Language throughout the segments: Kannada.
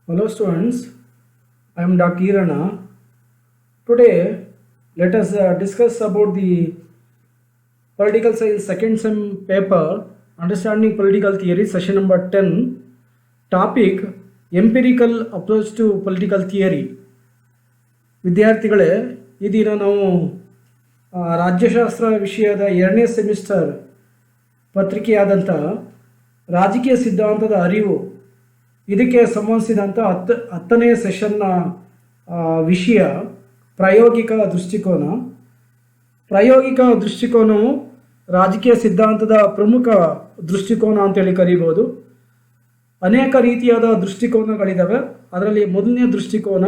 Hello students, I am Dr. Kirana. Today let us discuss about the political science second sem paper understanding political theory session number 10 topic empirical approach to political theory. ವಿದ್ಯಾರ್ಥಿಗಳೇ ಈ ದಿನ ನಾವು ರಾಜ್ಯಶಾಸ್ತ್ರ ವಿಷಯದ 2ನೇ ಸೆಮಿಸ್ಟರ್ ಪತ್ರಿಕೆಯಾದಂಥ ರಾಜಕೀಯ ಸಿದ್ಧಾಂತದ ಅರಿವು ಇದಕ್ಕೆ ಸಂಬಂಧಿಸಿದಂಥ ಹತ್ತನೇ ಸೆಷನ್ನ ವಿಷಯ ಪ್ರಾಯೋಗಿಕ ದೃಷ್ಟಿಕೋನ. ಪ್ರಾಯೋಗಿಕ ದೃಷ್ಟಿಕೋನವು ರಾಜಕೀಯ ಸಿದ್ಧಾಂತದ ಪ್ರಮುಖ ದೃಷ್ಟಿಕೋನ ಅಂತೇಳಿ ಕರೀಬೋದು. ಅನೇಕ ರೀತಿಯಾದ ದೃಷ್ಟಿಕೋನಗಳಿದ್ದಾವೆ. ಅದರಲ್ಲಿ ಮೊದಲನೇ ದೃಷ್ಟಿಕೋನ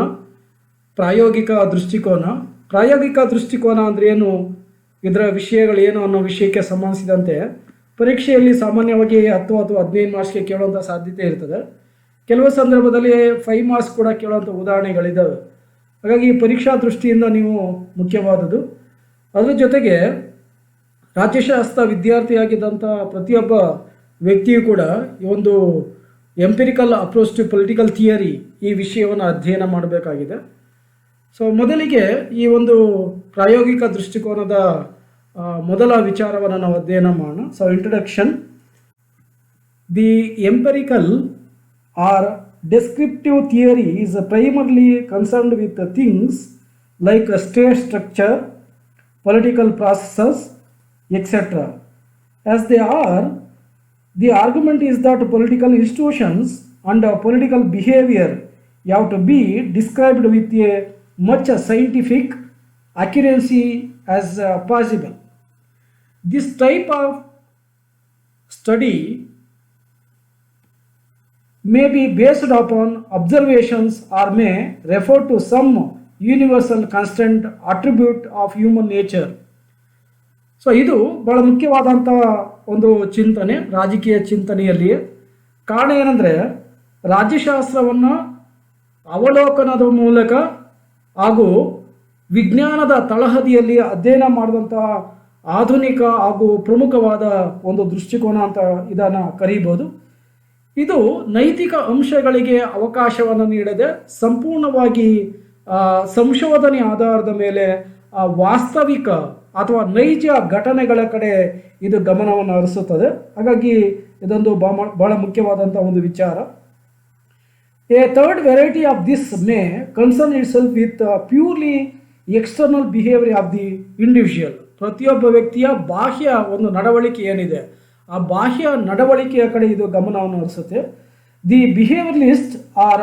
ಪ್ರಾಯೋಗಿಕ ದೃಷ್ಟಿಕೋನ. ಪ್ರಾಯೋಗಿಕ ದೃಷ್ಟಿಕೋನ ಅಂದರೆ ಏನು, ಇದರ ವಿಷಯಗಳೇನು ಅನ್ನೋ ವಿಷಯಕ್ಕೆ ಸಂಬಂಧಿಸಿದಂತೆ ಪರೀಕ್ಷೆಯಲ್ಲಿ ಸಾಮಾನ್ಯವಾಗಿ 10 ಅಥವಾ 15 ಮಾರ್ಕ್ಸ್ಗೆ ಕೇಳುವಂಥ ಸಾಧ್ಯತೆ ಇರ್ತದೆ. ಕೆಲವು ಸಂದರ್ಭದಲ್ಲಿ 5 ಮಾರ್ಕ್ಸ್ ಕೂಡ ಕೇಳುವಂಥ ಉದಾಹರಣೆಗಳಿದ್ದಾವೆ. ಹಾಗಾಗಿ ಪರೀಕ್ಷಾ ದೃಷ್ಟಿಯಿಂದ ನೀವು ಮುಖ್ಯವಾದದ್ದು. ಅದರ ಜೊತೆಗೆ ರಾಜ್ಯಶಾಸ್ತ್ರ ವಿದ್ಯಾರ್ಥಿಯಾಗಿದ್ದಂಥ ಪ್ರತಿಯೊಬ್ಬ ವ್ಯಕ್ತಿಯು ಕೂಡ ಈ ಒಂದು empirical approach to political theory ಈ ವಿಷಯವನ್ನು ಅಧ್ಯಯನ ಮಾಡಬೇಕಾಗಿದೆ. ಸೊ ಮೊದಲಿಗೆ ಈ ಒಂದು ಪ್ರಾಯೋಗಿಕ ದೃಷ್ಟಿಕೋನದ ಮೊದಲ ವಿಚಾರವನ್ನು ನಾವು ಅಧ್ಯಯನ ಮಾಡೋಣ. So introduction. The empirical or descriptive theory is primarily concerned with things like state structure, political processes, etc. As they are, the argument is that political institutions and political behavior have to be described with a much scientific accuracy as possible. This type of study may be based upon observations or may refer to some universal constant attribute of human nature. So ಇದು ಬಹಳ ಮುಖ್ಯವಾದಂಥ ಒಂದು ಚಿಂತನೆ ರಾಜಕೀಯ ಚಿಂತನೆಯಲ್ಲಿಯೇ. ಕಾರಣ ಏನಂದರೆ ರಾಜ್ಯಶಾಸ್ತ್ರವನ್ನು ಅವಲೋಕನದ ಮೂಲಕ ಹಾಗೂ ವಿಜ್ಞಾನದ ತಳಹದಿಯಲ್ಲಿ ಅಧ್ಯಯನ ಮಾಡಿದಂತಹ ಆಧುನಿಕ ಹಾಗೂ ಪ್ರಮುಖವಾದ ಒಂದು ದೃಷ್ಟಿಕೋನ ಅಂತ ಇದನ್ನು ಕರೀಬೋದು. ಇದು ನೈತಿಕ ಅಂಶಗಳಿಗೆ ಅವಕಾಶವನ್ನು ನೀಡದೆ ಸಂಪೂರ್ಣವಾಗಿ ಸಂಶೋಧನೆ ಆಧಾರದ ಮೇಲೆ ವಾಸ್ತವಿಕ ಅಥವಾ ನೈಜ ಘಟನೆಗಳ ಕಡೆ ಇದು ಗಮನವನ್ನು ಹರಿಸುತ್ತದೆ. ಹಾಗಾಗಿ ಇದೊಂದು ಬಹಳ ಮುಖ್ಯವಾದಂಥ ಒಂದು ವಿಚಾರ. A third variety of this may concern it self with purely external behaviour of the individual. ಪ್ರತಿಯೊಬ್ಬ ವ್ಯಕ್ತಿಯ ಬಾಹ್ಯ ಒಂದು ನಡವಳಿಕೆ ಏನಿದೆ ಆ ಬಾಹ್ಯ ನಡವಳಿಕೆಯ ಕಡೆ ಇದು ಗಮನವನ್ನು ಹರಿಸುತ್ತೆ. The behaviouralist are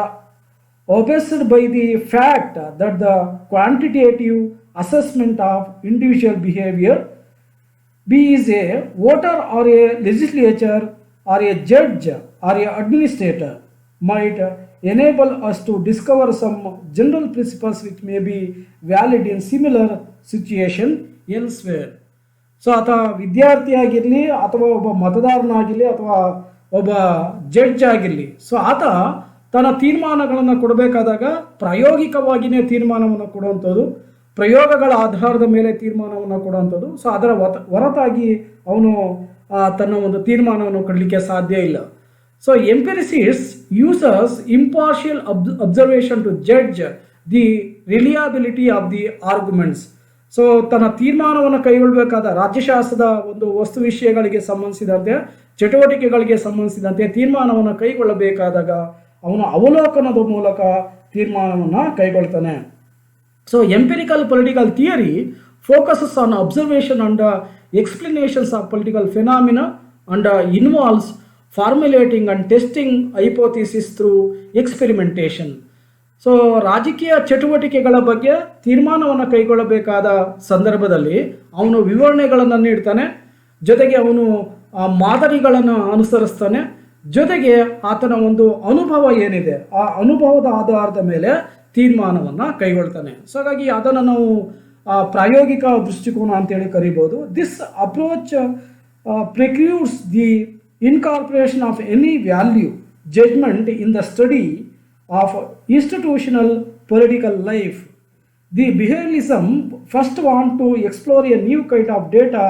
obsessed by the fact that the quantitative assessment of individual behaviour be is a voter or a legislature or a judge or an administrator might enable us to discover some general principles which may be valid in similar situation elsewhere. So ಆತ ವಿದ್ಯಾರ್ಥಿಯಾಗಿರಲಿ ಅಥವಾ ಒಬ್ಬ ಮತದಾರನಾಗಿರಲಿ ಅಥವಾ ಒಬ್ಬ ಜಡ್ಜ್ ಆಗಿರಲಿ, ಸೊ ಆತ ತನ್ನ ತೀರ್ಮಾನಗಳನ್ನು ಕೊಡಬೇಕಾದಾಗ ಪ್ರಾಯೋಗಿಕವಾಗಿಯೇ ತೀರ್ಮಾನವನ್ನು ಕೊಡುವಂಥದ್ದು, ಪ್ರಯೋಗಗಳ ಆಧಾರದ ಮೇಲೆ ತೀರ್ಮಾನವನ್ನು ಕೊಡುವಂಥದ್ದು. ಸೊ ಅದರ ಹೊರತಾಗಿ ಅವನು ತನ್ನ ಒಂದು ತೀರ್ಮಾನವನ್ನು ಕೊಡಲಿಕ್ಕೆ ಸಾಧ್ಯ ಇಲ್ಲ. So empiricist uses impartial observation to judge the reliability of the arguments. So ತನ್ನ ತೀರ್ಮಾನವನ್ನು ಕೈಗೊಳ್ಳಬೇಕಾದ ರಾಜ್ಯಶಾಸ್ತ್ರದ ಒಂದು ವಸ್ತು ವಿಷಯಗಳಿಗೆ ಸಂಬಂಧಿಸಿದಂತೆ ಚಟುವಟಿಕೆಗಳಿಗೆ ಸಂಬಂಧಿಸಿದಂತೆ ತೀರ್ಮಾನವನ್ನು ಕೈಗೊಳ್ಳಬೇಕಾದಾಗ ಅವನು ಅವಲೋಕನದ ಮೂಲಕ ತೀರ್ಮಾನವನ್ನು ಕೈಗೊಳ್ತಾನೆ. So empirical political theory focuses on observation and explanations of political phenomena and involves formulating and testing hypothesis through experimentation. So ರಾಜಕೀಯ ಚಟುವಟಿಕೆಗಳ ಬಗ್ಗೆ ತೀರ್ಮಾನವನ್ನು ಕೈಗೊಳ್ಳಬೇಕಾದ ಸಂದರ್ಭದಲ್ಲಿ ಅವನು ವಿವರಣೆಗಳನ್ನು ನೀಡ್ತಾನೆ, ಜೊತೆಗೆ ಅವನು ಮಾದರಿಗಳನ್ನು ಅನುಸರಿಸ್ತಾನೆ, ಜೊತೆಗೆ ಆತನ ಒಂದು ಅನುಭವ ಏನಿದೆ ಆ ಅನುಭವದ ಆಧಾರದ ಮೇಲೆ ತೀರ್ಮಾನವನ್ನು ಕೈಗೊಳ್ತಾನೆ. ಸೊ ಹಾಗಾಗಿ ಅದನ್ನು ನಾವು ಪ್ರಾಯೋಗಿಕ ದೃಷ್ಟಿಕೋನ ಅಂತೇಳಿ ಕರಿಬೋದು. This approach procures the incorporation of any value judgment in the study of institutional political life. The behavioralism first want to explore a new kind of data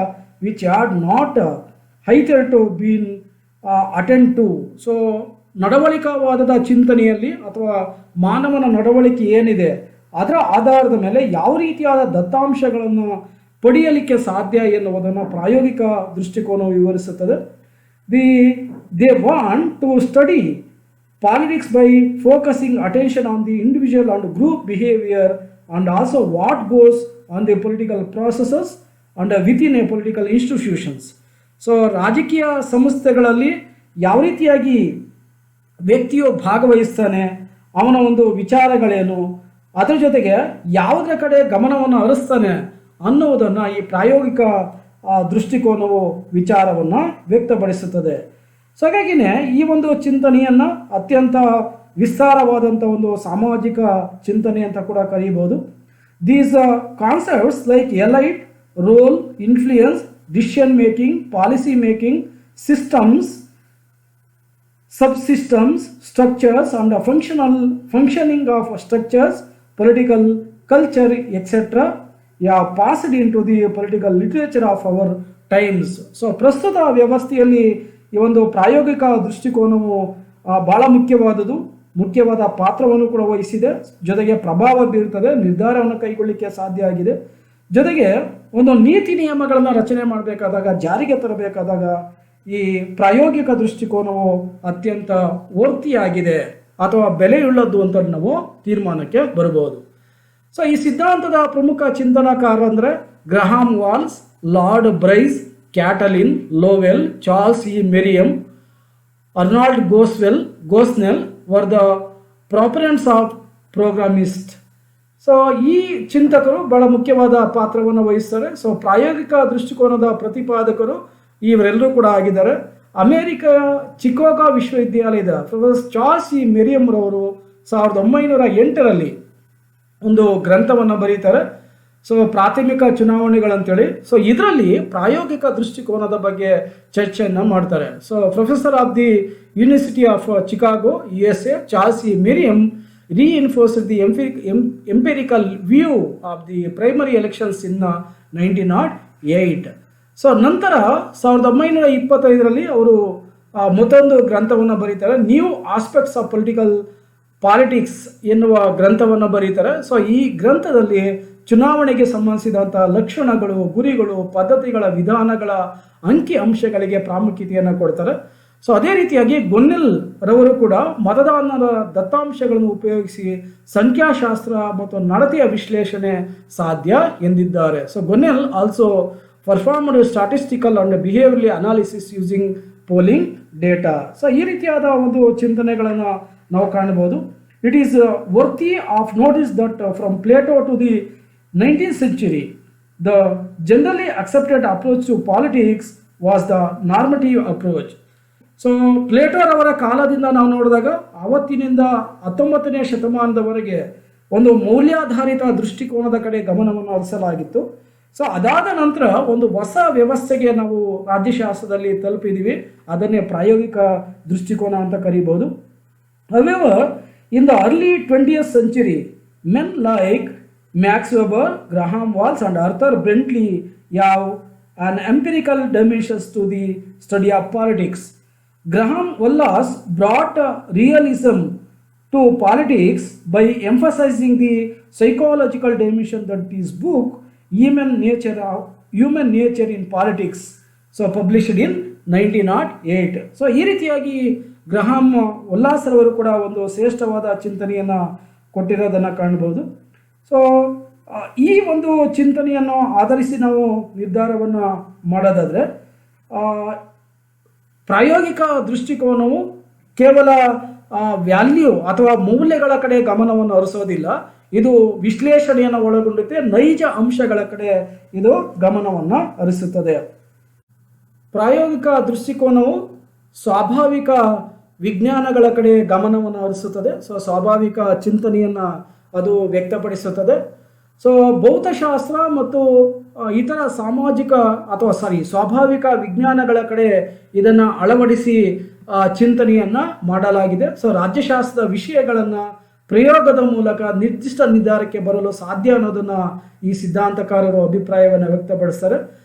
which had not hitherto been attended to. So ನಡವಳಿಕಾವಾದದ ಚಿಂತನೆಯಲ್ಲಿ ಅಥವಾ ಮಾನವನ ನಡವಳಿಕೆ ಏನಿದೆ ಅದರ ಆಧಾರದ ಮೇಲೆ ಯಾವ ರೀತಿಯಾದ ದತ್ತಾಂಶಗಳನ್ನು ಪಡೆಯಲಿಕ್ಕೆ ಸಾಧ್ಯ ಎನ್ನುವುದನ್ನು ಪ್ರಾಯೋಗಿಕ ದೃಷ್ಟಿಕೋನವು ವಿವರಿಸುತ್ತದೆ. They want to study politics by focusing attention on the individual and group behavior and also what goes on the political processes and within a political institutions. So ರಾಜಕೀಯ ಸಂಸ್ಥೆಗಳಲ್ಲಿ ಯಾವ ರೀತಿಯಾಗಿ ವ್ಯಕ್ತಿಯು ಭಾಗವಹಿಸ್ತಾನೆ, ಅವನ ಒಂದು ವಿಚಾರಗಳೇನು, ಅದರ ಜೊತೆಗೆ ಯಾವುದರ ಕಡೆ ಗಮನವನ್ನು ಹರಿಸ್ತಾನೆ ಅನ್ನುವುದನ್ನು ಈ ಪ್ರಾಯೋಗಿಕ ದೃಷ್ಟಿಕೋನವು ವಿಚಾರವನ್ನು ವ್ಯಕ್ತಪಡಿಸುತ್ತದೆ. ಸೊ ಹಾಗಾಗಿನೇ ಈ ಒಂದು ಚಿಂತನೆಯನ್ನು ಅತ್ಯಂತ ವಿಸ್ತಾರವಾದಂಥ ಒಂದು ಸಾಮಾಜಿಕ ಚಿಂತನೆ ಅಂತ ಕೂಡ ಕರೀಬೋದು. These concepts like elite, role, influence, decision making, policy making, systems, subsystems, structures and the functioning of structures, political culture, etc. Passed into the political literature of our times. So ಪ್ರಸ್ತುತ ವ್ಯವಸ್ಥೆಯಲ್ಲಿ ಈ ಒಂದು ಪ್ರಾಯೋಗಿಕ ದೃಷ್ಟಿಕೋನವು ಬಹಳ ಮುಖ್ಯವಾದ ಪಾತ್ರವನ್ನು ಕೂಡ ವಹಿಸಿದೆ, ಜೊತೆಗೆ ಪ್ರಭಾವ ಬೀರುತ್ತದೆ, ನಿರ್ಧಾರವನ್ನು ಕೈಗೊಳ್ಳಲಿಕ್ಕೆ ಸಾಧ್ಯ ಆಗಿದೆ. ಜೊತೆಗೆ ಒಂದು ನೀತಿ ನಿಯಮಗಳನ್ನು ರಚನೆ ಮಾಡಬೇಕಾದಾಗ, ಜಾರಿಗೆ ತರಬೇಕಾದಾಗ ಈ ಪ್ರಾಯೋಗಿಕ ದೃಷ್ಟಿಕೋನವು ಅತ್ಯಂತ ವರ್ತಿಯಾಗಿದೆ ಅಥವಾ ಬೆಲೆಯುಳ್ಳದ್ದು ಅಂತ ನಾವು ತೀರ್ಮಾನಕ್ಕೆ ಬರಬಹುದು. ಸೊ ಈ ಸಿದ್ಧಾಂತದ ಪ್ರಮುಖ ಚಿಂತನಕಾರ ಅಂದರೆ Graham Wallas, Lord Bryce, Catlin Lowell, Charles E Merriam, Arnold Gosnell were the proponents of programmist. So ಈ ಚಿಂತಕರು ಬಹಳ ಮುಖ್ಯವಾದ ಪಾತ್ರವನ್ನು ವಹಿಸ್ತಾರೆ. ಸೊ ಪ್ರಾಯೋಗಿಕ ದೃಷ್ಟಿಕೋನದ ಪ್ರತಿಪಾದಕರು ಇವರೆಲ್ಲರೂ ಕೂಡ ಆಗಿದ್ದಾರೆ. ಅಮೆರಿಕ ಚಿಕಾಗೋ ವಿಶ್ವವಿದ್ಯಾಲಯದ ಪ್ರೊಫೆಸರ್ ಚಾರ್ಲ್ಸ್ ಇ ಮೆರಿಯಮ್ ರವರು 1908ರಲ್ಲಿ ಒಂದು ಗ್ರಂಥವನ್ನು ಬರೀತಾರೆ. ಸೊ ಪ್ರಾಥಮಿಕ ಚುನಾವಣೆಗಳಂತೇಳಿ. ಸೊ ಇದರಲ್ಲಿ ಪ್ರಾಯೋಗಿಕ ದೃಷ್ಟಿಕೋನದ ಬಗ್ಗೆ ಚರ್ಚೆಯನ್ನು ಮಾಡ್ತಾರೆ. So professor of the university of Chicago USA Charles E Merriam reinforced the empirical view of the primary elections in 1908. So ನಂತರ 1925ರಲ್ಲಿ ಅವರು ಮತ್ತೊಂದು ಗ್ರಂಥವನ್ನು ಬರೀತಾರೆ, ನ್ಯೂ ಆಸ್ಪೆಕ್ಟ್ಸ್ ಆಫ್ ಪಾಲಿಟಿಕ್ಸ್ ಎನ್ನುವ ಗ್ರಂಥವನ್ನು ಬರೀತಾರೆ. ಸೊ ಈ ಗ್ರಂಥದಲ್ಲಿ ಚುನಾವಣೆಗೆ ಸಂಬಂಧಿಸಿದಂಥ ಲಕ್ಷಣಗಳು, ಗುರಿಗಳು, ಪದ್ಧತಿಗಳ, ವಿಧಾನಗಳ, ಅಂಕಿ ಅಂಶಗಳಿಗೆ ಪ್ರಾಮುಖ್ಯತೆಯನ್ನು ಕೊಡ್ತಾರೆ. ಸೊ ಅದೇ ರೀತಿಯಾಗಿ ಗೊನ್ನೆಲ್ ರವರು ಕೂಡ ಮತದಾನದ ದತ್ತಾಂಶಗಳನ್ನು ಉಪಯೋಗಿಸಿ ಸಂಖ್ಯಾಶಾಸ್ತ್ರ ಮತ್ತು ನಡತೆಯ ವಿಶ್ಲೇಷಣೆ ಸಾಧ್ಯ ಎಂದಿದ್ದಾರೆ. So Gosnell also performed statistical and behavioral analysis using polling data. So ಈ ರೀತಿಯಾದ ಒಂದು ಚಿಂತನೆಗಳನ್ನು ನಾವು ಕಾಣಬಹುದು. It is worthy of notice that from Plato to the 19th century the generally accepted approach to politics was the normative approach. So ಪ್ಲೇಟೋರವರ ಕಾಲದಿಂದ ನಾವು ನೋಡಿದಾಗ ಆವತ್ತಿನಿಂದ 19ನೇ ಶತಮಾನದವರೆಗೆ ಒಂದು ಮೌಲ್ಯಾಧಾರಿತ ದೃಷ್ಟಿಕೋನದ ಕಡೆ ಗಮನವನ್ನು ಹರಿಸಲಾಗಿತ್ತು. ಸೊ ಅದಾದ ನಂತರ ಒಂದು ಹೊಸ ವ್ಯವಸ್ಥೆಗೆ ನಾವು ರಾಜ್ಯಶಾಸ್ತ್ರದಲ್ಲಿ ತಲುಪಿದ್ದೀವಿ, ಅದನ್ನೇ ಪ್ರಾಯೋಗಿಕ ದೃಷ್ಟಿಕೋನ ಅಂತ ಕರೀಬೋದು. However, in the early 20th century, men like Max Weber, Graham Walsh and Arthur Bentley have an empirical dimensions to the study of politics. Graham Walsh brought realism to politics by emphasizing the psychological dimension that his book human nature in politics, so published in 1908. So ಈ ರೀತಿಯಾಗಿ ಗ್ರಹಾಂ ವಲ್ಲಾಸ್ ರವರು ಕೂಡ ಒಂದು ಶ್ರೇಷ್ಠವಾದ ಚಿಂತನೆಯನ್ನು ಕೊಟ್ಟಿರೋದನ್ನು ಕಾಣಬಹುದು. ಸೊ ಈ ಒಂದು ಚಿಂತನೆಯನ್ನು ಆಧರಿಸಿ ನಾವು ನಿರ್ಧಾರವನ್ನು ಮಾಡೋದಾದರೆ ಪ್ರಾಯೋಗಿಕ ದೃಷ್ಟಿಕೋನವು ಕೇವಲ ವ್ಯಾಲ್ಯೂ ಅಥವಾ ಮೌಲ್ಯಗಳ ಕಡೆ ಗಮನವನ್ನು ಹರಿಸೋದಿಲ್ಲ, ಇದು ವಿಶ್ಲೇಷಣೆಯನ್ನು ಒಳಗೊಂಡಿದೆ, ನೈಜ ಅಂಶಗಳ ಕಡೆ ಇದು ಗಮನವನ್ನು ಹರಿಸುತ್ತದೆ. ಪ್ರಾಯೋಗಿಕ ದೃಷ್ಟಿಕೋನವು ಸ್ವಾಭಾವಿಕ ವಿಜ್ಞಾನಗಳ ಕಡೆ ಗಮನವನ್ನು ಹರಿಸುತ್ತದೆ. ಸೊ ಸ್ವಾಭಾವಿಕ ಚಿಂತನೆಯನ್ನು ಅದು ವ್ಯಕ್ತಪಡಿಸುತ್ತದೆ. ಸೊ ಭೌತಶಾಸ್ತ್ರ ಮತ್ತು ಇತರ ಸ್ವಾಭಾವಿಕ ವಿಜ್ಞಾನಗಳ ಕಡೆ ಇದನ್ನು ಅಳವಡಿಸಿ ಚಿಂತನೆಯನ್ನು ಮಾಡಲಾಗಿದೆ. ಸೊ ರಾಜ್ಯಶಾಸ್ತ್ರದ ವಿಷಯಗಳನ್ನು ಪ್ರಯೋಗದ ಮೂಲಕ ನಿರ್ದಿಷ್ಟ ನಿರ್ಧಾರಕ್ಕೆ ಬರಲು ಸಾಧ್ಯ ಅನ್ನೋದನ್ನು ಈ ಸಿದ್ಧಾಂತಕಾರರು ಅಭಿಪ್ರಾಯವನ್ನು ವ್ಯಕ್ತಪಡಿಸ್ತಾರೆ.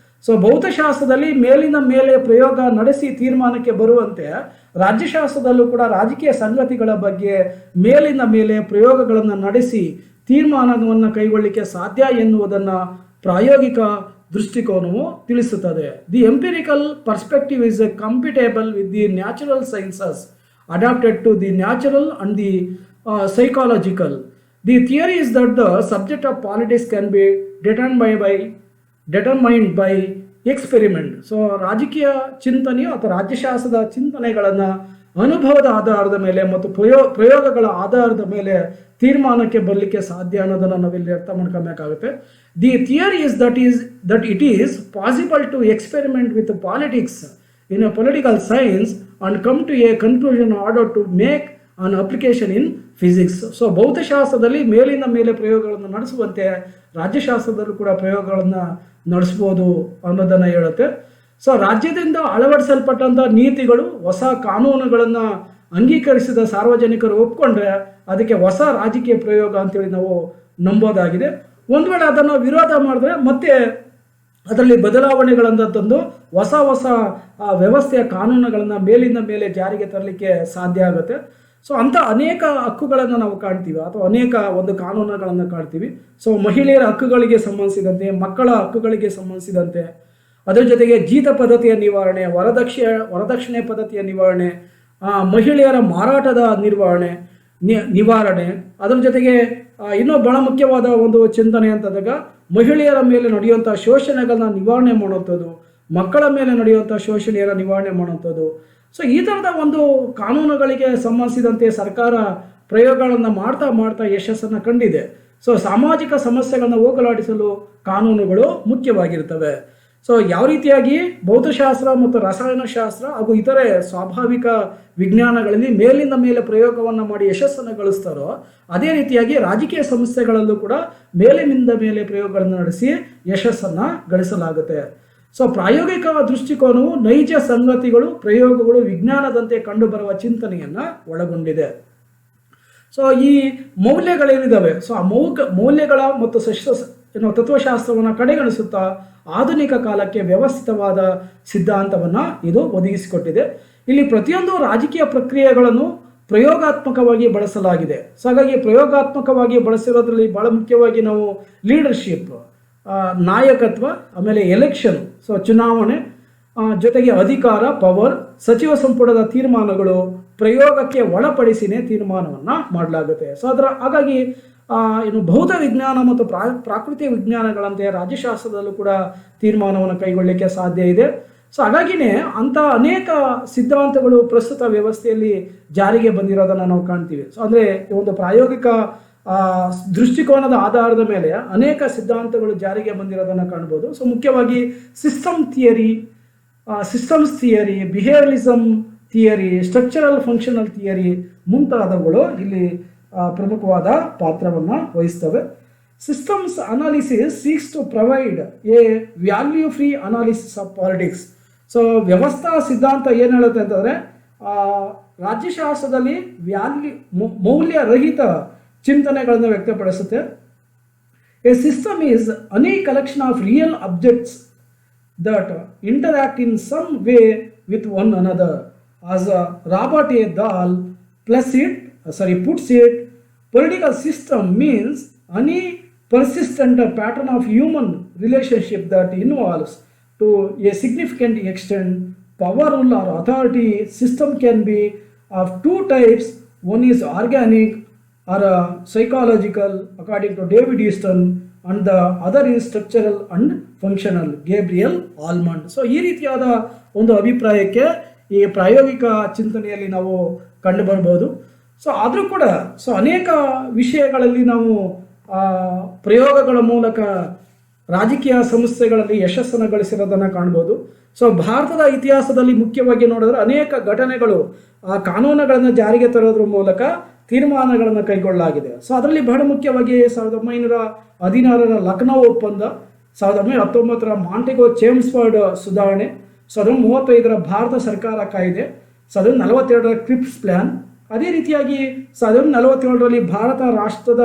ಸೊ ಭೌತಶಾಸ್ತ್ರದಲ್ಲಿ ಮೇಲಿನ ಮೇಲೆ ಪ್ರಯೋಗ ನಡೆಸಿ ತೀರ್ಮಾನಕ್ಕೆ ಬರುವಂತೆ ರಾಜ್ಯಶಾಸ್ತ್ರದಲ್ಲೂ ಕೂಡ ರಾಜಕೀಯ ಸಂಗತಿಗಳ ಬಗ್ಗೆ ಮೇಲಿನ ಮೇಲೆ ಪ್ರಯೋಗಗಳನ್ನು ನಡೆಸಿ ತೀರ್ಮಾನವನ್ನು ಕೈಗೊಳ್ಳಲಿಕ್ಕೆ ಸಾಧ್ಯ ಎನ್ನುವುದನ್ನು ಪ್ರಾಯೋಗಿಕ ದೃಷ್ಟಿಕೋನವು ತಿಳಿಸುತ್ತದೆ. The empirical perspective is compatible with the natural sciences adapted to the natural and the psychological. The theory is that the subject of politics can be determined by experiment. So ರಾಜಕೀಯ ಚಿಂತನೆಯು ಅಥವಾ ರಾಜ್ಯಶಾಸ್ತ್ರದ ಚಿಂತನೆಗಳನ್ನು ಅನುಭವದ ಆಧಾರದ ಮೇಲೆ ಮತ್ತು ಪ್ರಯೋಗಗಳ ಆಧಾರದ ಮೇಲೆ ತೀರ್ಮಾನಕ್ಕೆ ಬರಲಿಕ್ಕೆ ಸಾಧ್ಯ ಅನ್ನೋದನ್ನು ನಾವಿಲ್ಲಿ ಅರ್ಥ ಮಾಡ್ಕೊಬೇಕಾಗುತ್ತೆ. The theory is that it is possible to experiment with politics in a political science and come to a conclusion in order to make an application in physics. So ಭೌತಶಾಸ್ತ್ರದಲ್ಲಿ ಮೇಲಿನ ಮೇಲೆ ಪ್ರಯೋಗಗಳನ್ನು ನಡೆಸುವಂತೆ ರಾಜ್ಯಶಾಸ್ತ್ರದಲ್ಲೂ ಕೂಡ ಪ್ರಯೋಗಗಳನ್ನು ನಡೆಸ್ಬೋದು ಅನ್ನೋದನ್ನು ಹೇಳುತ್ತೆ. ಸೊ ರಾಜ್ಯದಿಂದ ಅಳವಡಿಸಲ್ಪಟ್ಟಂಥ ನೀತಿಗಳು ಹೊಸ ಕಾನೂನುಗಳನ್ನು ಅಂಗೀಕರಿಸಿದ ಸಾರ್ವಜನಿಕರು ಒಪ್ಕೊಂಡ್ರೆ ಅದಕ್ಕೆ ಹೊಸ ರಾಜಕೀಯ ಪ್ರಯೋಗ ಅಂತೇಳಿ ನಾವು ನಂಬೋದಾಗಿದೆ. ಒಂದು ವೇಳೆ ಅದನ್ನು ವಿರೋಧ ಮಾಡಿದ್ರೆ ಮತ್ತೆ ಅದರಲ್ಲಿ ಬದಲಾವಣೆಗಳನ್ನು ತಂದು ಹೊಸ ವ್ಯವಸ್ಥೆಯ ಕಾನೂನುಗಳನ್ನು ಮೇಲಿಂದ ಮೇಲೆ ಜಾರಿಗೆ ತರಲಿಕ್ಕೆ ಸಾಧ್ಯ ಆಗುತ್ತೆ. ಸೊ ಅಂಥ ಅನೇಕ ಹಕ್ಕುಗಳನ್ನು ನಾವು ಕಾಣ್ತೀವಿ ಅಥವಾ ಅನೇಕ ಒಂದು ಕಾನೂನುಗಳನ್ನು ಕಾಣ್ತೀವಿ. ಸೊ ಮಹಿಳೆಯರ ಹಕ್ಕುಗಳಿಗೆ ಸಂಬಂಧಿಸಿದಂತೆ, ಮಕ್ಕಳ ಹಕ್ಕುಗಳಿಗೆ ಸಂಬಂಧಿಸಿದಂತೆ, ಅದರ ಜೊತೆಗೆ ಜೀತ ಪದ್ಧತಿಯ ನಿವಾರಣೆ, ವರದಕ್ಷಿಣೆ ಪದ್ಧತಿಯ ನಿವಾರಣೆ, ಮಹಿಳೆಯರ ಮಾರಾಟದ ನಿವಾರಣೆ, ಅದರ ಜೊತೆಗೆ ಇನ್ನೂ ಬಹಳ ಮುಖ್ಯವಾದ ಒಂದು ಚಿಂತನೆ ಅಂತಂದಾಗ ಮಹಿಳೆಯರ ಮೇಲೆ ನಡೆಯುವಂಥ ಶೋಷಣೆಗಳನ್ನ ನಿವಾರಣೆ ಮಾಡುವಂಥದ್ದು, ಮಕ್ಕಳ ಮೇಲೆ ನಡೆಯುವಂಥ ಶೋಷಣೆಯನ್ನು ನಿವಾರಣೆ ಮಾಡುವಂಥದ್ದು. ಸೊ ಈ ಥರದ ಒಂದು ಕಾನೂನುಗಳಿಗೆ ಸಂಬಂಧಿಸಿದಂತೆ ಸರ್ಕಾರ ಪ್ರಯೋಗಗಳನ್ನು ಮಾಡ್ತಾ ಯಶಸ್ಸನ್ನು ಕಂಡಿದೆ. ಸೊ ಸಾಮಾಜಿಕ ಸಮಸ್ಯೆಗಳನ್ನು ಹೋಗಲಾಡಿಸಲು ಕಾನೂನುಗಳು ಮುಖ್ಯವಾಗಿರ್ತವೆ. ಸೊ ಯಾವ ರೀತಿಯಾಗಿ ಭೌತಶಾಸ್ತ್ರ ಮತ್ತು ರಸಾಯನಶಾಸ್ತ್ರ ಹಾಗೂ ಇತರೆ ಸ್ವಾಭಾವಿಕ ವಿಜ್ಞಾನಗಳಲ್ಲಿ ಮೇಲಿಂದ ಮೇಲೆ ಪ್ರಯೋಗವನ್ನು ಮಾಡಿ ಯಶಸ್ಸನ್ನು ಗಳಿಸ್ತಾರೋ ಅದೇ ರೀತಿಯಾಗಿ ರಾಜಕೀಯ ಸಮಸ್ಯೆಗಳಲ್ಲೂ ಕೂಡ ಮೇಲಿನಿಂದ ಮೇಲೆ ಪ್ರಯೋಗಗಳನ್ನು ನಡೆಸಿ ಯಶಸ್ಸನ್ನು ಗಳಿಸಲಾಗುತ್ತೆ. ಸೊ ಪ್ರಾಯೋಗಿಕ ದೃಷ್ಟಿಕೋನವು ನೈಜ ಸಂಗತಿಗಳು, ಪ್ರಯೋಗಗಳು ವಿಜ್ಞಾನದಂತೆ ಕಂಡುಬರುವ ಚಿಂತನೆಯನ್ನು ಒಳಗೊಂಡಿದೆ. ಸೊ ಈ ಮೌಲ್ಯಗಳೇನಿದ್ದಾವೆ, ಸೊ ಆ ಮೌಲ್ಯಗಳ ಮತ್ತು ತತ್ವಶಾಸ್ತ್ರವನ್ನು ಕಡೆಗಣಿಸುತ್ತಾ ಆಧುನಿಕ ಕಾಲಕ್ಕೆ ವ್ಯವಸ್ಥಿತವಾದ ಸಿದ್ಧಾಂತವನ್ನು ಇದು ಒದಗಿಸಿಕೊಟ್ಟಿದೆ. ಇಲ್ಲಿ ಪ್ರತಿಯೊಂದು ರಾಜಕೀಯ ಪ್ರಕ್ರಿಯೆಗಳನ್ನು ಪ್ರಯೋಗಾತ್ಮಕವಾಗಿ ಬಳಸಲಾಗಿದೆ. ಸೊ ಹಾಗಾಗಿ ಪ್ರಯೋಗಾತ್ಮಕವಾಗಿ ಬಳಸಿರೋದ್ರಲ್ಲಿ ಬಹಳ ಮುಖ್ಯವಾಗಿ ನಾವು ಲೀಡರ್ಶಿಪ್, ನಾಯಕತ್ವ, ಆಮೇಲೆ ಎಲೆಕ್ಷನ್, ಸೊ ಚುನಾವಣೆ, ಜೊತೆಗೆ ಅಧಿಕಾರ, ಪವರ್, ಸಚಿವ ಸಂಪುಟದ ತೀರ್ಮಾನಗಳು ಪ್ರಯೋಗಕ್ಕೆ ಒಳಪಡಿಸಿನೇ ತೀರ್ಮಾನವನ್ನು ಮಾಡಲಾಗುತ್ತೆ. ಸೊ ಹಾಗಾಗಿ ಇನ್ನು ಭೌತ ವಿಜ್ಞಾನ ಮತ್ತು ಪ್ರಾಕೃತಿಕ ವಿಜ್ಞಾನಗಳಂತೆ ರಾಜ್ಯಶಾಸ್ತ್ರದಲ್ಲೂ ಕೂಡ ತೀರ್ಮಾನವನ್ನು ಕೈಗೊಳ್ಳಲಿಕ್ಕೆ ಸಾಧ್ಯ ಇದೆ. ಸೊ ಹಾಗಾಗಿನೇ ಅಂಥ ಅನೇಕ ಸಿದ್ಧಾಂತಗಳು ಪ್ರಸ್ತುತ ವ್ಯವಸ್ಥೆಯಲ್ಲಿ ಜಾರಿಗೆ ಬಂದಿರೋದನ್ನು ನಾವು ಕಾಣ್ತೀವಿ. ಸೊ ಅಂದರೆ ಒಂದು ಪ್ರಾಯೋಗಿಕ ದೃಷ್ಟಿಕೋನದ ಆಧಾರದ ಮೇಲೆ ಅನೇಕ ಸಿದ್ಧಾಂತಗಳು ಜಾರಿಗೆ ಬಂದಿರೋದನ್ನು ಕಾಣ್ಬೋದು. ಸೊ ಮುಖ್ಯವಾಗಿ systems theory, behaviourism theory, structural functional theory ಮುಂತಾದವುಗಳು ಇಲ್ಲಿ ಪ್ರಮುಖವಾದ ಪಾತ್ರವನ್ನು ವಹಿಸ್ತವೆ. Systems analysis seeks to provide a value free analysis of politics. So ವ್ಯವಸ್ಥಾ ಸಿದ್ಧಾಂತ ಏನು ಹೇಳುತ್ತೆ ಅಂತಂದರೆ ರಾಜ್ಯಶಾಸ್ತ್ರದಲ್ಲಿ ಮೌಲ್ಯರಹಿತ ಚಿಂತನೆಗಳನ್ನು ವ್ಯಕ್ತಪಡಿಸುತ್ತೆ. A system is any collection of real objects that interact in some way with one another. As Robert A Dahl puts it, political system means any persistent pattern of human relationship that involves to a significant extent power, rule or authority. System can be of two types. One is organic or psychological according to David Easton, and the other is structural and functional, Gabriel Almond. So ಈ ರೀತಿಯಾದ ಒಂದು ಅಭಿಪ್ರಾಯಕ್ಕೆ ಈ ಪ್ರಾಯೋಗಿಕ ಚಿಂತನೆಯಲ್ಲಿ ನಾವು ಕಂಡು ಬರ್ಬೋದು. ಸೊ ಆದರೂ ಕೂಡ ಅನೇಕ ವಿಷಯಗಳಲ್ಲಿ ನಾವು ಪ್ರಯೋಗಗಳ ಮೂಲಕ ರಾಜಕೀಯ ಸಮಸ್ಯೆಗಳಲ್ಲಿ ಯಶಸ್ಸನ್ನು ಗಳಿಸಿರೋದನ್ನು ಕಾಣ್ಬೋದು. ಸೊ ಭಾರತದ ಇತಿಹಾಸದಲ್ಲಿ ಮುಖ್ಯವಾಗಿ ನೋಡಿದ್ರೆ ಅನೇಕ ಘಟನೆಗಳು ಆ ಕಾನೂನುಗಳನ್ನು ಜಾರಿಗೆ ತರೋದ್ರ ಮೂಲಕ ತೀರ್ಮಾನಗಳನ್ನು ಕೈಗೊಳ್ಳಲಾಗಿದೆ. ಸೊ ಅದರಲ್ಲಿ ಬಹಳ ಮುಖ್ಯವಾಗಿ 1916ರ ಲಕ್ನೋ ಒಪ್ಪಂದ, 1919ರ ಮಾಂಟೆಗೋ ಚೇಮ್ಸ್ಫರ್ಡ್ ಸುಧಾರಣೆ, 1935ರ ಭಾರತ ಸರ್ಕಾರ ಕಾಯ್ದೆ, 1942ರ ಕ್ರಿಪ್ಸ್ ಪ್ಲಾನ್, ಅದೇ ರೀತಿಯಾಗಿ 1947ರಲ್ಲಿ ಭಾರತ ರಾಷ್ಟ್ರದ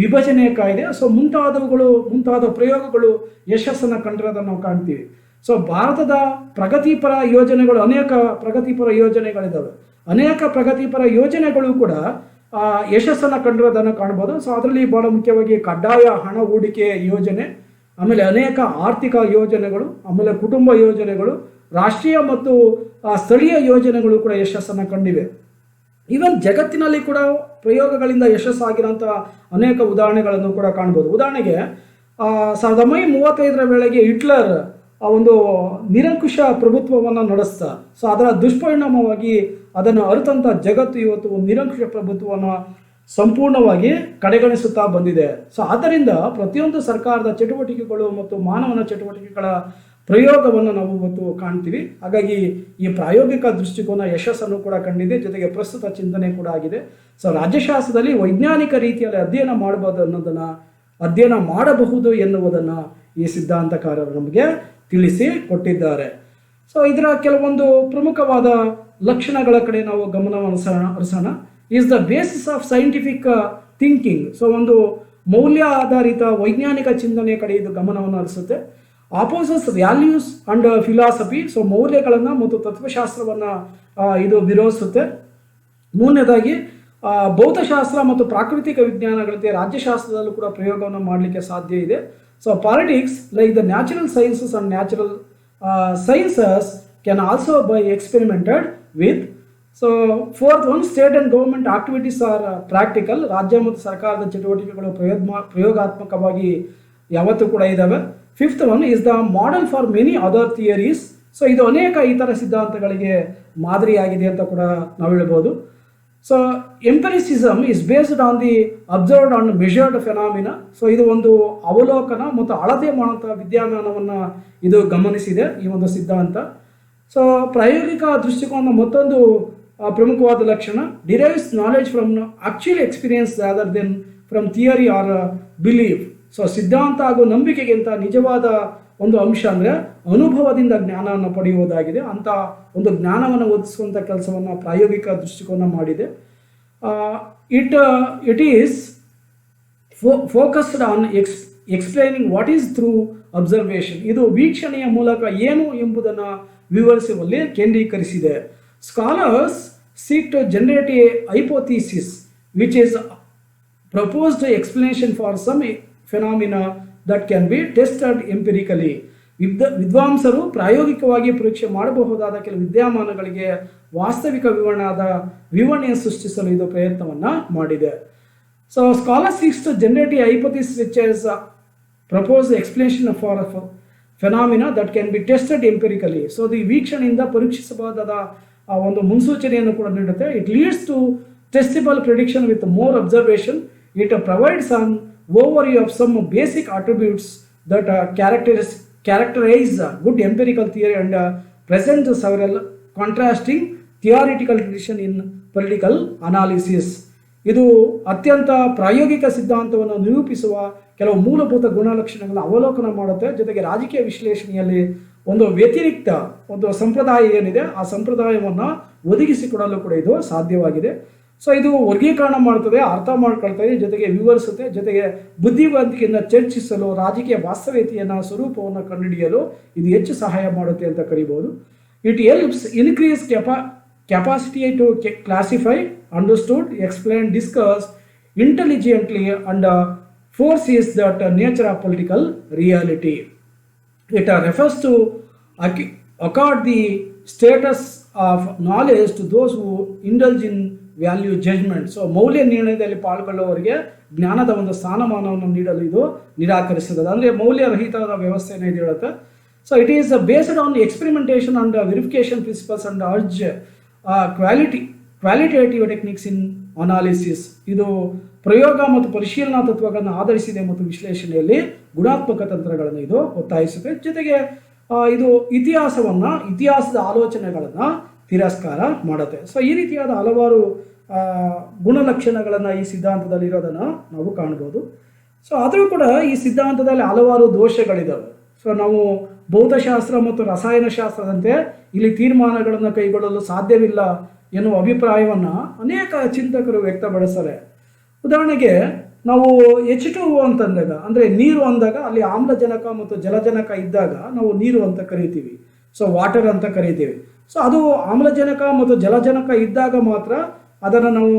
ವಿಭಜನೆ ಕಾಯ್ದೆ. ಸೊ ಮುಂತಾದ ಪ್ರಯೋಗಗಳು ಯಶಸ್ಸನ್ನು ಕಂಡಿರೋದನ್ನು ನಾವು ಕಾಣ್ತೀವಿ. ಸೊ ಭಾರತದ ಪ್ರಗತಿಪರ ಯೋಜನೆಗಳು, ಅನೇಕ ಪ್ರಗತಿಪರ ಯೋಜನೆಗಳಿದ್ದಾವೆ. ಅನೇಕ ಪ್ರಗತಿಪರ ಯೋಜನೆಗಳು ಕೂಡ ಯಶಸ್ಸನ್ನು ಕಂಡಿರೋದನ್ನು ಕಾಣ್ಬೋದು. ಸೊ ಅದರಲ್ಲಿ ಬಹಳ ಮುಖ್ಯವಾಗಿ ಕಡ್ಡಾಯ ಹಣ ಹೂಡಿಕೆ ಯೋಜನೆ, ಆಮೇಲೆ ಅನೇಕ ಆರ್ಥಿಕ ಯೋಜನೆಗಳು, ಆಮೇಲೆ ಕುಟುಂಬ ಯೋಜನೆಗಳು, ರಾಷ್ಟ್ರೀಯ ಮತ್ತು ಸ್ಥಳೀಯ ಯೋಜನೆಗಳು ಕೂಡ ಯಶಸ್ಸನ್ನು ಕಂಡಿವೆ. ಈವನ್ ಜಗತ್ತಿನಲ್ಲಿ ಕೂಡ ಪ್ರಯೋಗಗಳಿಂದ ಯಶಸ್ಸಾಗಿರೋಂಥ ಅನೇಕ ಉದಾಹರಣೆಗಳನ್ನು ಕೂಡ ಕಾಣ್ಬೋದು. ಉದಾಹರಣೆಗೆ 1935 ವೇಳೆಗೆ ಹಿಟ್ಲರ್ ಒಂದು ನಿರಂಕುಶ ಪ್ರಭುತ್ವವನ್ನು ನಡೆಸ್ತಾ, ಸೊ ಅದರ ದುಷ್ಪರಿಣಾಮವಾಗಿ ಅದನ್ನು ಅರಿತಂಥ ಜಗತ್ತು ಇವತ್ತು ಒಂದು ನಿರಂಕುಶ ಪ್ರಭುತ್ವವನ್ನು ಸಂಪೂರ್ಣವಾಗಿ ಕಡೆಗಣಿಸುತ್ತಾ ಬಂದಿದೆ. ಸೊ ಆದ್ದರಿಂದ ಪ್ರತಿಯೊಂದು ಸರ್ಕಾರದ ಚಟುವಟಿಕೆಗಳು ಮತ್ತು ಮಾನವನ ಚಟುವಟಿಕೆಗಳ ಪ್ರಯೋಗವನ್ನು ನಾವು ಇವತ್ತು ಕಾಣ್ತೀವಿ. ಹಾಗಾಗಿ ಈ ಪ್ರಾಯೋಗಿಕ ದೃಷ್ಟಿಕೋನ ಯಶಸ್ಸನ್ನು ಕೂಡ ಕಂಡಿದೆ, ಜೊತೆಗೆ ಪ್ರಸ್ತುತ ಚಿಂತನೆ ಕೂಡ ಆಗಿದೆ. ಸೊ ರಾಜ್ಯಶಾಸ್ತ್ರದಲ್ಲಿ ವೈಜ್ಞಾನಿಕ ರೀತಿಯಲ್ಲಿ ಅಧ್ಯಯನ ಮಾಡಬಹುದು ಎನ್ನುವುದನ್ನು ಈ ಸಿದ್ಧಾಂತಕಾರರು ನಮಗೆ ತಿಳಿಸಿ ಕೊಟ್ಟಿದ್ದಾರೆ. ಸೊ ಇದರ ಕೆಲವೊಂದು ಪ್ರಮುಖವಾದ ಲಕ್ಷಣಗಳ ಕಡೆ ನಾವು ಗಮನವನ್ನು ಹರಿಸೋಣ. Is the basis of scientific thinking. So ಒಂದು ಮೌಲ್ಯ ಆಧಾರಿತ ವೈಜ್ಞಾನಿಕ ಚಿಂತನೆಯ ಕಡೆ ಇದು ಗಮನವನ್ನು ಹರಿಸುತ್ತೆ. Opposes values and philosophy. So ಮೌಲ್ಯಗಳನ್ನು ಮತ್ತು ತತ್ವಶಾಸ್ತ್ರವನ್ನು ಇದು ವಿರೋಧಿಸುತ್ತೆ. ಮೂರನೇದಾಗಿ ಭೌತಶಾಸ್ತ್ರ ಮತ್ತು ಪ್ರಾಕೃತಿಕ ವಿಜ್ಞಾನಗಳಂತೆ ರಾಜ್ಯಶಾಸ್ತ್ರದಲ್ಲೂ ಕೂಡ ಪ್ರಯೋಗವನ್ನು ಮಾಡಲಿಕ್ಕೆ ಸಾಧ್ಯ ಇದೆ. So politics like the natural sciences and natural sciences can also by experimented with. So fourth one, state and government activities are practical. ರಾಜ್ಯ ಮತ್ತು ಸರ್ಕಾರದ ಚಟುವಟಿಕೆಗಳು ಪ್ರಯೋಗಾತ್ಮಕವಾಗಿ ಯಾವತ್ತೂ ಕೂಡ ಇದ್ದಾವೆ. Fifth one is the model for many other theories. So ಇದು ಅನೇಕ ಇತರ ಸಿದ್ಧಾಂತಗಳಿಗೆ ಮಾದರಿಯಾಗಿದೆ ಅಂತ ಕೂಡ ನಾವು ಹೇಳ್ಬೋದು. So empiricism is based on the observed and measured phenomena. So ಇದು ಒಂದು ಅವಲೋಕನ ಮತ್ತು ಅಳತೆ ಮಾಡುವಂಥ ವಿದ್ಯಮಾನವನ್ನು ಇದು ಗಮನಿಸಿದೆ ಈ ಒಂದು ಸಿದ್ಧಾಂತ. ಸೊ ಪ್ರಾಯೋಗಿಕ ದೃಷ್ಟಿಕೋನ ಮತ್ತೊಂದು ಪ್ರಮುಖವಾದ ಲಕ್ಷಣ, derives knowledge from actual experience rather than from theory or believe. So ಸಿದ್ಧಾಂತ ಹಾಗೂ ನಂಬಿಕೆಗಿಂತ ನಿಜವಾದ ಒಂದು ಅಂಶ ಅಂದರೆ ಅನುಭವದಿಂದ ಜ್ಞಾನವನ್ನು ಪಡೆಯುವುದಾಗಿದೆ. ಅಂಥ ಒಂದು ಜ್ಞಾನವನ್ನು ಒದಗಿಸುವಂಥ ಕೆಲಸವನ್ನು ಪ್ರಾಯೋಗಿಕ ದೃಷ್ಟಿಕೋನ ಮಾಡಿದೆ. It is focused on explaining what is through observation. ಇದು ವೀಕ್ಷಣೆಯ ಮೂಲಕ ಏನು ಎಂಬುದನ್ನು ವಿವರಿಸುವಲ್ಲಿ ಕೇಂದ್ರೀಕರಿಸಿದೆ. Scholars seek to generate a hypothesis which is proposed explanation for some phenomena that can be tested empirically. ವಿದ್ವಾಂಸರು ಪ್ರಾಯೋಗಿಕವಾಗಿ ಪರೀಕ್ಷೆ ಮಾಡಬಹುದಾದ ಕೆಲವು ವಿದ್ಯಮಾನಗಳಿಗೆ ವಾಸ್ತವಿಕ ವಿವರಣೆಯನ್ನು ಸೃಷ್ಟಿಸಲು ಇದು ಪ್ರಯತ್ನವನ್ನು ಮಾಡಿದೆ. So scholar seeks to generate a hypothesis which is proposed explanation for phenomena that can be tested empirically. So ಇದು ವೀಕ್ಷಣೆಯಿಂದ ಪರೀಕ್ಷಿಸಬಹುದಾದ ಒಂದು ಮುನ್ಸೂಚನೆಯನ್ನು ಕೂಡ ನೀಡುತ್ತೆ. It leads to testable prediction with more observation. It provides an overview of some basic attributes that characterize good empirical theory and present several contrasting theoretical tradition in political analysis. ಇದು ಅತ್ಯಂತ ಪ್ರಾಯೋಗಿಕ ಸಿದ್ಧಾಂತವನ್ನು ನಿರೂಪಿಸುವ ಕೆಲವು ಮೂಲಭೂತ ಗುಣಲಕ್ಷಣಗಳನ್ನು ಅವಲೋಕನ ಮಾಡುತ್ತೆ. ಜೊತೆಗೆ ರಾಜಕೀಯ ವಿಶ್ಲೇಷಣೆಯಲ್ಲಿ ಒಂದು ವ್ಯತಿರಿಕ್ತ ಒಂದು ಸಂಪ್ರದಾಯ ಏನಿದೆ ಆ ಸಂಪ್ರದಾಯವನ್ನು ಒದಗಿಸಿಕೊಡಲು ಕೂಡ ಇದು ಸಾಧ್ಯವಾಗಿದೆ. ಸೊ ಇದು ವರ್ಗೀಕರಣ ಮಾಡ್ತದೆ, ಅರ್ಥ ಮಾಡ್ಕೊಳ್ತದೆ, ಜೊತೆಗೆ ವಿವರಿಸುತ್ತೆ, ಜೊತೆಗೆ ಬುದ್ಧಿವಂತಿಕೆಯಿಂದ ಚರ್ಚಿಸಲು ರಾಜಕೀಯ ವಾಸ್ತವಿಕತೆಯನ್ನು ಸ್ವರೂಪವನ್ನು ಕಂಡುಹಿಡಿಯಲು ಇದು ಹೆಚ್ಚು ಸಹಾಯ ಮಾಡುತ್ತೆ ಅಂತ ಕರೀಬಹುದು. It helps increase capacity to classify, understood, explain, discuss intelligently and foresees that nature of political reality. It refers to accord the status of knowledge to those who indulge in value judgment. So ಮೌಲ್ಯ ನಿರ್ಣಯದಲ್ಲಿ ಪಾಲ್ಗೊಳ್ಳುವವರಿಗೆ ಜ್ಞಾನದ ಒಂದು ಸ್ಥಾನಮಾನವನ್ನು ನೀಡಲು ಇದು ನಿರಾಕರಿಸುತ್ತದೆ. ಅಂದರೆ ಮೌಲ್ಯರಹಿತವಾದ ವ್ಯವಸ್ಥೆಯನ್ನು ಇದು ಹೇಳುತ್ತೆ. So it is based on experimentation and verification principles and urge qualitative techniques in analysis. ಇದು ಪ್ರಯೋಗ ಮತ್ತು ಪರಿಶೀಲನಾ ತತ್ವಗಳನ್ನು ಆಧರಿಸಿದೆ ಮತ್ತು ವಿಶ್ಲೇಷಣೆಯಲ್ಲಿ ಗುಣಾತ್ಮಕ ತಂತ್ರಗಳನ್ನು ಇದು ಒತ್ತಾಯಿಸುತ್ತೆ. ಜೊತೆಗೆ ಇದು ಇತಿಹಾಸದ ಆಲೋಚನೆಗಳನ್ನು ತಿರಸ್ಕಾರ ಮಾಡುತ್ತೆ. ಸೊ ಈ ರೀತಿಯಾದ ಹಲವಾರು ಗುಣಲಕ್ಷಣಗಳನ್ನು ಈ ಸಿದ್ಧಾಂತದಲ್ಲಿ ಇರೋದನ್ನು ನಾವು ಕಾಣ್ಬೋದು. ಸೊ ಆದರೂ ಕೂಡ ಈ ಸಿದ್ಧಾಂತದಲ್ಲಿ ಹಲವಾರು ದೋಷಗಳಿದ್ದಾವೆ. ಸೊ ನಾವು ಭೌತಶಾಸ್ತ್ರ ಮತ್ತು ರಸಾಯನಶಾಸ್ತ್ರದಂತೆ ಇಲ್ಲಿ ತೀರ್ಮಾನಗಳನ್ನು ಕೈಗೊಳ್ಳಲು ಸಾಧ್ಯವಿಲ್ಲ ಎನ್ನುವ ಅಭಿಪ್ರಾಯವನ್ನು ಅನೇಕ ಚಿಂತಕರು ವ್ಯಕ್ತಪಡಿಸ್ತಾರೆ. ಉದಾಹರಣೆಗೆ ನಾವು H2O ಅಂತಂದಾಗ ಅಂದರೆ ನೀರು ಅಂದಾಗ ಅಲ್ಲಿ ಆಮ್ಲಜನಕ ಮತ್ತು ಜಲಜನಕ ಇದ್ದಾಗ ನಾವು ನೀರು ಅಂತ ಕರಿತೀವಿ, ಸೊ ವಾಟರ್ ಅಂತ ಕರಿತೀವಿ. ಸೊ ಅದು ಆಮ್ಲಜನಕ ಮತ್ತು ಜಲಜನಕ ಇದ್ದಾಗ ಮಾತ್ರ ಅದನ್ನು ನಾವು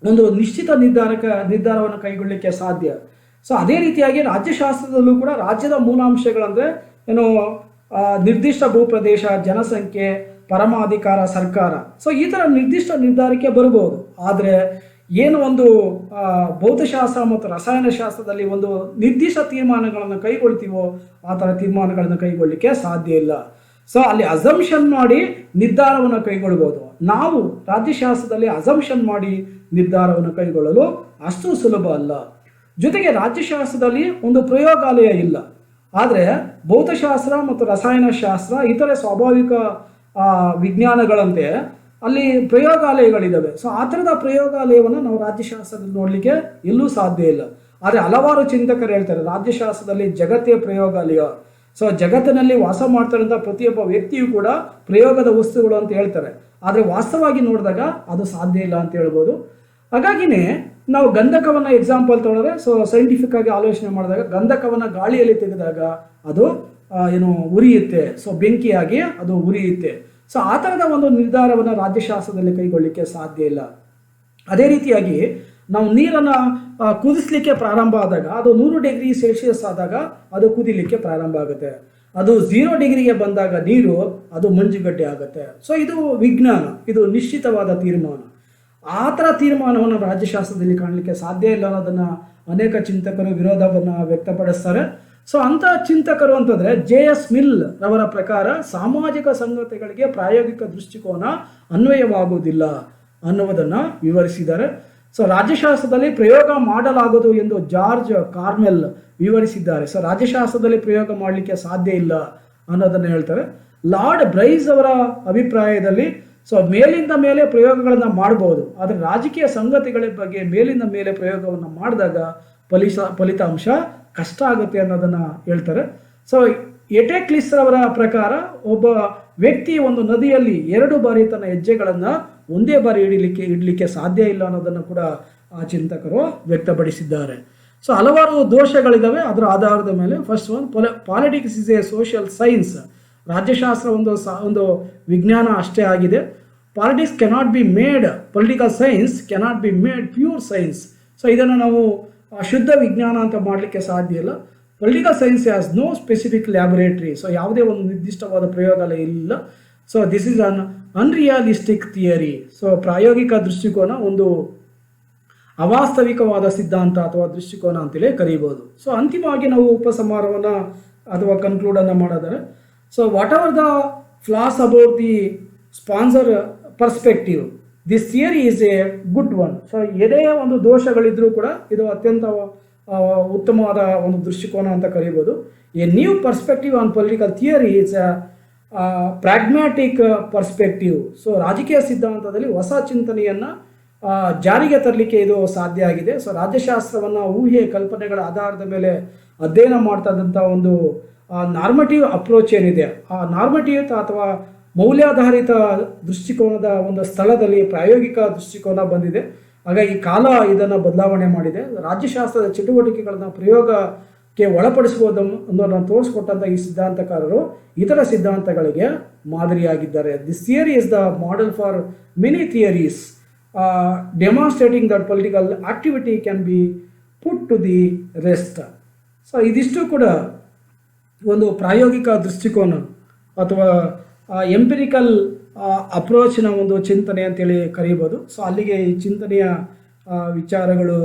ಒಂದು ನಿಶ್ಚಿತ ನಿರ್ಧಾರವನ್ನು ಕೈಗೊಳ್ಳಲಿಕ್ಕೆ ಸಾಧ್ಯ. ಸೊ ಅದೇ ರೀತಿಯಾಗಿ ರಾಜ್ಯಶಾಸ್ತ್ರದಲ್ಲೂ ಕೂಡ ರಾಜ್ಯದ ಮೂಲಾಂಶಗಳಂದರೆ ಏನು, ನಿರ್ದಿಷ್ಟ ಭೂಪ್ರದೇಶ, ಜನಸಂಖ್ಯೆ, ಪರಮಾಧಿಕಾರ, ಸರ್ಕಾರ, ಸೊ ಈ ಥರ ನಿರ್ದಿಷ್ಟ ನಿರ್ಧಾರಕ್ಕೆ ಬರ್ಬೋದು. ಆದರೆ ಏನು ಒಂದು ಭೌತಶಾಸ್ತ್ರ ಮತ್ತು ರಸಾಯನಶಾಸ್ತ್ರದಲ್ಲಿ ಒಂದು ನಿರ್ದಿಷ್ಟ ತೀರ್ಮಾನಗಳನ್ನು ಕೈಗೊಳ್ತೀವೋ ಆ ಥರ ತೀರ್ಮಾನಗಳನ್ನು ಕೈಗೊಳ್ಳಲಿಕ್ಕೆ ಸಾಧ್ಯ ಇಲ್ಲ. ಸೊ ಅಲ್ಲಿ ಅಸಂಪ್ಷನ್ ಮಾಡಿ ನಿರ್ಧಾರವನ್ನು ಕೈಗೊಳ್ಬೋದು. ನಾವು ರಾಜ್ಯಶಾಸ್ತ್ರದಲ್ಲಿ ಅಸಂಪ್ಷನ್ ಮಾಡಿ ನಿರ್ಧಾರವನ್ನು ಕೈಗೊಳ್ಳಲು ಅಷ್ಟು ಸುಲಭ ಅಲ್ಲ. ಜೊತೆಗೆ ರಾಜ್ಯಶಾಸ್ತ್ರದಲ್ಲಿ ಒಂದು ಪ್ರಯೋಗಾಲಯ ಇಲ್ಲ. ಆದರೆ ಭೌತಶಾಸ್ತ್ರ ಮತ್ತು ರಸಾಯನಶಾಸ್ತ್ರ ಇತರೆ ಸ್ವಾಭಾವಿಕ ವಿಜ್ಞಾನಗಳಂತೆ ಅಲ್ಲಿ ಪ್ರಯೋಗಾಲಯಗಳಿದ್ದಾವೆ. ಸೊ ಆ ಥರದ ಪ್ರಯೋಗಾಲಯವನ್ನು ನಾವು ರಾಜ್ಯಶಾಸ್ತ್ರದಲ್ಲಿ ನೋಡಲಿಕ್ಕೆ ಎಲ್ಲೂ ಸಾಧ್ಯ ಇಲ್ಲ. ಆದರೆ ಹಲವಾರು ಚಿಂತಕರು ಹೇಳ್ತಾರೆ ರಾಜ್ಯಶಾಸ್ತ್ರದಲ್ಲಿ ಜಗತ್ತೇ ಪ್ರಯೋಗಾಲಯ. ಸೊ ಜಗತ್ತಿನಲ್ಲಿ ವಾಸ ಮಾಡ್ತಾರಂಥ ಪ್ರತಿಯೊಬ್ಬ ವ್ಯಕ್ತಿಯು ಕೂಡ ಪ್ರಯೋಗದ ವಸ್ತುಗಳು ಅಂತ ಹೇಳ್ತಾರೆ. ಆದರೆ ವಾಸ್ತವವಾಗಿ ನೋಡಿದಾಗ ಅದು ಸಾಧ್ಯ ಇಲ್ಲ ಅಂತ ಹೇಳ್ಬೋದು. ಹಾಗಾಗಿನೇ ನಾವು ಗಂಧಕವನ್ನು ಎಕ್ಸಾಂಪಲ್ ತೊಗೊಂಡ್ರೆ, ಸೊ ಸೈಂಟಿಫಿಕ್ ಆಗಿ ಆಲೋಚನೆ ಮಾಡಿದಾಗ ಗಂಧಕವನ್ನು ಗಾಳಿಯಲ್ಲಿ ತೆಗೆದಾಗ ಅದು ಏನು ಉರಿಯುತ್ತೆ, ಸೊ ಬೆಂಕಿಯಾಗಿ ಅದು ಉರಿಯುತ್ತೆ. ಸೊ ಆ ಥರದ ಒಂದು ನಿರ್ಧಾರವನ್ನು ರಾಜ್ಯಶಾಸ್ತ್ರದಲ್ಲಿ ಕೈಗೊಳ್ಳಲಿಕ್ಕೆ ಸಾಧ್ಯ ಇಲ್ಲ. ಅದೇ ರೀತಿಯಾಗಿ ನಾವು ನೀರನ್ನು ಕುದಿಸ್ಲಿಕ್ಕೆ ಪ್ರಾರಂಭ ಆದಾಗ ಅದು 100 ಡಿಗ್ರಿ ಸೆಲ್ಸಿಯಸ್ ಆದಾಗ ಅದು ಕುದಿಲಿಕ್ಕೆ ಪ್ರಾರಂಭ ಆಗುತ್ತೆ. ಅದು 0 ಡಿಗ್ರಿಗೆ ಬಂದಾಗ ನೀರು ಅದು ಮಂಜುಗಡ್ಡೆ ಆಗುತ್ತೆ. ಸೊ ಇದು ವಿಜ್ಞಾನ, ಇದು ನಿಶ್ಚಿತವಾದ ತೀರ್ಮಾನ. ಆ ಥರ ತೀರ್ಮಾನವನ್ನು ರಾಜ್ಯಶಾಸ್ತ್ರದಲ್ಲಿ ಕಾಣಲಿಕ್ಕೆ ಸಾಧ್ಯ ಇಲ್ಲ ಅನ್ನೋದನ್ನು ಅನೇಕ ಚಿಂತಕರು ವಿರೋಧವನ್ನು ವ್ಯಕ್ತಪಡಿಸ್ತಾರೆ. ಸೊ ಅಂಥ ಚಿಂತಕರು ಅಂತಂದರೆ JS ಮಿಲ್ ರವರ ಪ್ರಕಾರ ಸಾಮಾಜಿಕ ಸಂಗತಿಗಳಿಗೆ ಪ್ರಾಯೋಗಿಕ ದೃಷ್ಟಿಕೋನ ಅನ್ವಯವಾಗುವುದಿಲ್ಲ ಅನ್ನುವುದನ್ನು ವಿವರಿಸಿದ್ದಾರೆ. ಸೊ ರಾಜ್ಯಶಾಸ್ತ್ರದಲ್ಲಿ ಪ್ರಯೋಗ ಮಾಡಲಾಗದು ಎಂದು ಜಾರ್ಜ್ ಕಾರ್ಮೆಲ್ ವಿವರಿಸಿದ್ದಾರೆ. ಸೊ ರಾಜ್ಯಶಾಸ್ತ್ರದಲ್ಲಿ ಪ್ರಯೋಗ ಮಾಡಲಿಕ್ಕೆ ಸಾಧ್ಯ ಇಲ್ಲ ಅನ್ನೋದನ್ನು ಹೇಳ್ತಾರೆ. ಲಾರ್ಡ್ ಬ್ರೈಸ್ ಅವರ ಅಭಿಪ್ರಾಯದಲ್ಲಿ ಸೊ ಮೇಲಿಂದ ಮೇಲೆ ಪ್ರಯೋಗಗಳನ್ನು ಮಾಡ್ಬೋದು, ಆದರೆ ರಾಜಕೀಯ ಸಂಗತಿಗಳ ಬಗ್ಗೆ ಮೇಲಿಂದ ಮೇಲೆ ಪ್ರಯೋಗವನ್ನು ಮಾಡಿದಾಗ ಫಲಿತಾಂಶ ಕಷ್ಟ ಆಗುತ್ತೆ ಅನ್ನೋದನ್ನು ಹೇಳ್ತಾರೆ. ಸೊ ಎಟೆಕ್ಲಿಸ್ ಅವರ ಪ್ರಕಾರ ಒಬ್ಬ ವ್ಯಕ್ತಿ ಒಂದು ನದಿಯಲ್ಲಿ 2 ಬಾರಿ ತನ್ನ ಹೆಜ್ಜೆಗಳನ್ನು ಒಂದೇ ಬಾರಿ ಇಡಲಿಕ್ಕೆ ಸಾಧ್ಯ ಇಲ್ಲ ಅನ್ನೋದನ್ನು ಕೂಡ ಆ ಚಿಂತಕರು ವ್ಯಕ್ತಪಡಿಸಿದ್ದಾರೆ. ಸೊ ಹಲವಾರು ದೋಷಗಳಿದ್ದಾವೆ ಅದರ ಆಧಾರದ ಮೇಲೆ. First one, politics is a social science. ರಾಜ್ಯಶಾಸ್ತ್ರ ಒಂದು ವಿಜ್ಞಾನ ಅಷ್ಟೇ ಆಗಿದೆ. Politics cannot be made, political science cannot be made pure science. So ಇದನ್ನು ನಾವು ಶುದ್ಧ ವಿಜ್ಞಾನ ಅಂತ ಮಾಡಲಿಕ್ಕೆ ಸಾಧ್ಯ ಇಲ್ಲ. Political science has no specific laboratory. So ಯಾವುದೇ ಒಂದು ನಿರ್ದಿಷ್ಟವಾದ ಪ್ರಯೋಗಾಲಯ ಇಲ್ಲ. So this is an unrealistic theory. So ಪ್ರಾಯೋಗಿಕ ದೃಷ್ಟಿಕೋನ ಒಂದು ಅವಾಸ್ತವಿಕವಾದ ಸಿದ್ಧಾಂತ ಅಥವಾ ದೃಷ್ಟಿಕೋನ ಅಂತಲೇ ಕರೀಬೋದು. ಸೊ ಅಂತಿಮವಾಗಿ ನಾವು ಉಪಸಂಹಾರವನ್ನು ಅಥವಾ ಕನ್ಕ್ಲೂಡನ್ನು ಮಾಡೋದಾದ್ರೆ, so what ever the flaws about the sponsor perspective, this theory is A good one. So ಏನೇ ಒಂದು ದೋಷಗಳಿದ್ರೂ ಕೂಡ ಇದು ಅತ್ಯಂತ ಉತ್ತಮವಾದ ಒಂದು ದೃಷ್ಟಿಕೋನ ಅಂತ ಕರೀಬೋದು. A new perspective on political theory is a pragmatic perspective. So ರಾಜಕೀಯ ಸಿದ್ಧಾಂತದಲ್ಲಿ ಹೊಸ ಚಿಂತನೆಯನ್ನು ಜಾರಿಗೆ ತರಲಿಕ್ಕೆ ಇದು ಸಾಧ್ಯ ಆಗಿದೆ. ಸೊ ರಾಜ್ಯಶಾಸ್ತ್ರವನ್ನು ಊಹೆ ಕಲ್ಪನೆಗಳ ಆಧಾರದ ಮೇಲೆ ಅಧ್ಯಯನ ಮಾಡ್ತಾ ಇದ್ದಂಥ ಒಂದು ನಾರ್ಮಟಿವ್ ಅಪ್ರೋಚ್ ಏನಿದೆ, ಆ ನಾರ್ಮಟಿವ್ ಅಥವಾ ಮೌಲ್ಯಾಧಾರಿತ ದೃಷ್ಟಿಕೋನದ ಒಂದು ಸ್ಥಳದಲ್ಲಿ ಪ್ರಾಯೋಗಿಕ ದೃಷ್ಟಿಕೋನ ಬಂದಿದೆ. ಹಾಗಾಗಿ ಕಾಲ ಇದನ್ನು ಬದಲಾವಣೆ ಮಾಡಿದೆ. ರಾಜ್ಯಶಾಸ್ತ್ರದ ಚಟುವಟಿಕೆಗಳನ್ನು ಪ್ರಯೋಗಕ್ಕೆ ಒಳಪಡಿಸುವುದು ಅನ್ನೋದನ್ನು ತೋರಿಸ್ಕೊಟ್ಟಂಥ ಈ ಸಿದ್ಧಾಂತಕಾರರು ಇತರ ಸಿದ್ಧಾಂತಗಳಿಗೆ ಮಾದರಿಯಾಗಿದ್ದಾರೆ. This theory is the model for many theories demonstrating that political activity can be put to the rest. So ಇದಿಷ್ಟು ಕೂಡ ಒಂದು ಪ್ರಾಯೋಗಿಕ ದೃಷ್ಟಿಕೋನ ಅಥವಾ ಎಂಪಿರಿಕಲ್ ಅಪ್ರೋಚ್ನ ಒಂದು ಚಿಂತನೆ ಅಂತೇಳಿ ಕರೀಬೋದು. ಸೊ ಅಲ್ಲಿಗೆ ಈ ಚಿಂತನೆಯ ವಿಚಾರಗಳು